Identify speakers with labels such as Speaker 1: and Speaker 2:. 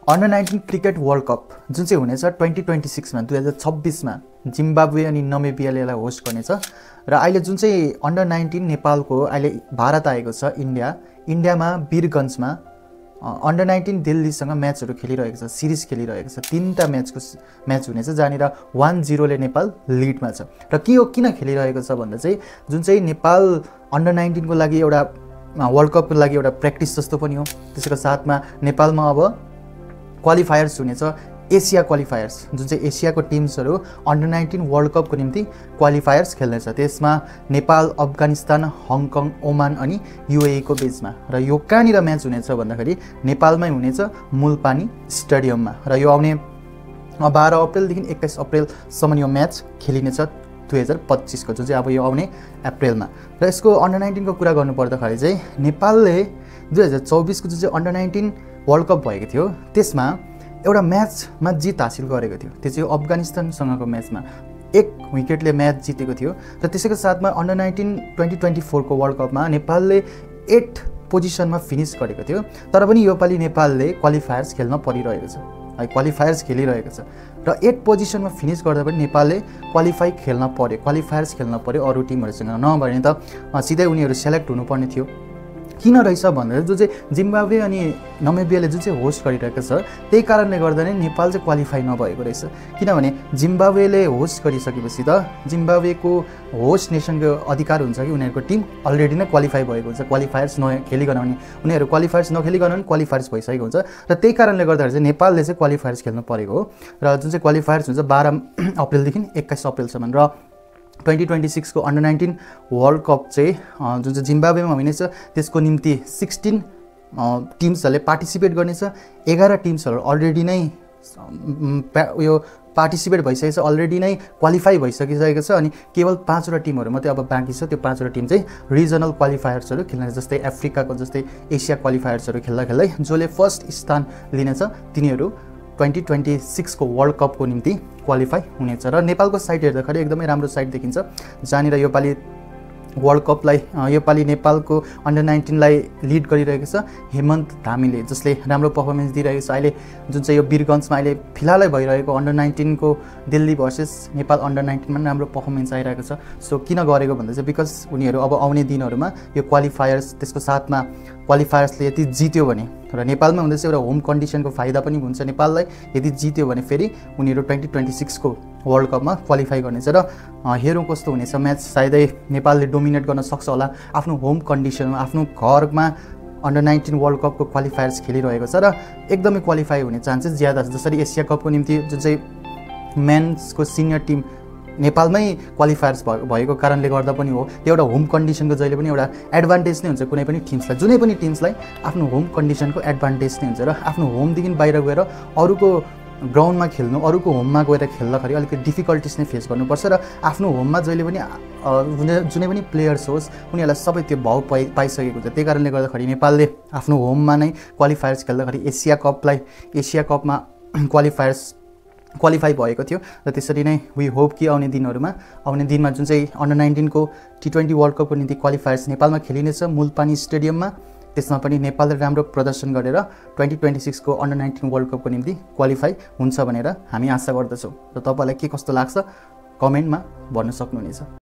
Speaker 1: Under 19 cricket world cup जुन चाहिँ हुनेछ 2026 मा 2026 मा जिम्बाब्वे अनि नमिबियाले यसलाई होस्ट गर्नेछ र अहिले जुन चाहिँ अन्डर 19 नेपालको अहिले भारत आएको छ इन्डियामा वीरगन्जमा अन्डर 19 दिल्लीसँग म्याचहरु खेलिरहेको छ सिरिज खेलिरहेको छ तीनटा म्याच हुनेछ जहाँनिर 1-0 ले नेपाल लिडमा छ र के हो किन खेलिरहेको छ भन्दा चाहिँ जुन चाहिँ नेपाल अन्डर 19 को लागि एउटा वर्ल्ड कपको लागि एउटा प्र्याक्टिस जस्तो पनि हो त्यसैको साथमा नेपालमा अब क्वालिफायर्स हुनेछ एसिया क्वालिफायर्स जुन चाहिँ एसियाको टिम्सहरु अन्डर 19 वर्ल्ड कपको निम्ति क्वालिफायर्स खेल्नेछ त्यसमा नेपाल अफगानिस्तान हङकङ ओमान अनि युएई को बीचमा र यो कहाँनिर म्याच हुनेछ भन्दाखेरि नेपालमै हुनेछ मुलपानी स्टेडियममा र यो आउने 12 अप्रिल देखि 21 अप्रिल सम्म यो म्याच खेलिनेछ 2025 को जुन चाहिँ अब यो आउने अप्रिलमा र यसको अन्डर 19 को कुरा गर्नु पर्दाखेरि चाहिँ नेपालले 2024 को जुन चाहिँ अन्डर 19 वर्ल्ड कप भएको थियो त्यसमा एउटा म्याचमा जित हासिल गरेको थियो त्यो चाहिँ अफगानिस्तानसँगको म्याचमा 1 विकेटले म्याच जितेको थियो र त्यसैको साथमा अन्डर 19 2024 को वर्ल्ड कपमा नेपालले 8 पोजिसनमा फिनिश गरेको थियो तर पनि योपालि नेपालले क्वालिफायर्स खेल्न परिरहेको छ है क्वालिफायर्स खेलिरहेको छ र 8 पोजिसनमा फिनिश गर्दा पनि नेपालले क्वालिफाई खेल्न पर्यो क्वालिफायर्स खेल्न पर्यो अरु टिमहरुसँग नभए त सिधै उनीहरु सेलेक्ट हुनुपर्ने थियो किन रहेछ भन्दा जो चाहिँ जिम्बाब्वे अनि नमिबियाले जुन चाहिँ होस्ट गरिरहेको छ त्यही कारणले गर्दा नै नेपाल चाहिँ क्वालिफाई नभएको रहेछ किनभने जिम्बाब्वेले होस्ट गरिसकेपछि त जिम्बाब्वेको होस्ट नेसनको अधिकार हुन्छ कि उनीहरुको टिम अलरेडी नै क्वालिफाई भएको हुन्छ क्वालिफायर्स नखेलिकन भने उनीहरु क्वालिफायर्स नखेलिकन पनि क्वालिफायर्स भइसकेको हुन्छ र त्यही कारणले गर्दा चाहिँ नेपालले चाहिँ क्वालिफायर्स खेल्न परेको हो र जुन चाहिँ क्वालिफायर्स हुन्छ 12 अप्रिल देखि 21 अप्रिल सम्म र 2026 को अन्डर 19 वर्ल्ड कप चाहिँ जुन चाहिँ जिम्बाब्वेमा हुनेछ त्यसको निम्ति 16 टिम्सहरुले पार्टिसिपेट गर्नेछ 11 टिम्सहरु अलरेडी नै यो पार्टिसिपेट भइसकेको छ अलरेडी नै क्वालिफाई भइसकिसकेको छ अनि केवल 5 वटा टिमहरु मात्रै अब बाँकी छ त्यो 5 वटा टिम चाहिँ रिजनल क्वालिफायर्सहरु खेल्ने जस्तै अफ्रिकाको जस्तै एसिया क्वालिफायर्सहरु खेल्दा खेल्दै जसले फर्स्ट स्थान लिनेछ तिनीहरु 2026 को वर्ल्ड कप को निम्ति क्वालिफाई हुनेछ र नेपालको साइड हेर्दाखेरि एकदमै राम्रो साइड देखिन्छ जहाँनिर योपालि वर्ल्ड कपलाई योपालि नेपालको अन्डर 19 लाई लिड गरिरहेको छ हेमन्त धामीले जसले राम्रो परफर्मेन्स दिइरहेको छ अहिले जुन चाहिँ यो वीरगन्जमा अहिले फिलहालै भइरहेको अन्डर 19 को दिल्ली भर्सेस नेपाल अन्डर 19 मा राम्रो परफर्मेन्स आइरहेको छ सो किन गरेको भन्दा चाहिँ बिकज उनीहरु अब आउने दिनहरुमा यो क्वालिफायर्स त्यसको साथमा क्वालिफायर्सले यदि जित्यो भने र नेपालमा हुँदै एउटा होम कन्डिसनको फाइदा पनि हुन्छ नेपाललाई यदि जित्यो भने फेरि उनीहरु 2026 को वर्ल्ड कपमा क्वालिफाई गर्नेछ र हेरौं कस्तो हुनेछ म्याच सायदै नेपालले डोमिनेट गर्न सक्छ होला आफ्नो होम कन्डिसनमा आफ्नो घरमा अन्डर 19 वर्ल्ड कपको क्वालिफायर्स खेलिरहेको छ र एकदमै क्वालिफाई हुने चान्सेस ज्यादा छ जसरी एसिया कपको निम्ति जुन चाहिँ मेन्सको सिनियर टिम नेपालमै क्वालिफायर्स भएको कारणले गर्दा पनि हो त्यो एउटा होम कन्डिसनको जहिले पनि एउटा एडभान्टेज नै हुन्छ कुनै पनि टिम्सलाई जुनै पनि टिम्सलाई आफ्नो होम कन्डिसनको एडभान्टेज नै हुन्छ र आफ्नो होमदेखि बाहिर गएर अरूको ग्राउन्डमा खेल्नु अरूको होममा गएर खेल्दाखेरि अलिकति डिफिकल्टिज नै फेस गर्नुपर्छ र आफ्नो होममा जहिले पनि जुनै पनि प्लेयर्स होस् उनीहरुलाई सबै त्यो भाव पाइसकेको हुन्छ त्यही कारणले गर्दाखेरि नेपालले आफ्नो होममा नै क्वालिफायर्स खेल्दाखेरि एसिया कपमा क्वालिफाई भएको थियो र त्यसरी नै वी होप कि आउने दिनमा जुन चाहिँ अन्डर 19 को T20 वर्ल्ड कपको निम्ति क्वालिफायर्स नेपालमा खेलिनेछ मुलपानी स्टेडियममा त्यसमा पनि नेपालले राम्रो प्रदर्शन गरेर 2026 को अन्डर 19 वर्ल्ड कपको निम्ति क्वालिफाई हुन्छ भनेर हामी आशा गर्दछौं र तपाईलाई के कस्तो लाग्छ कमेन्टमा भन्न सक्नुहुनेछ।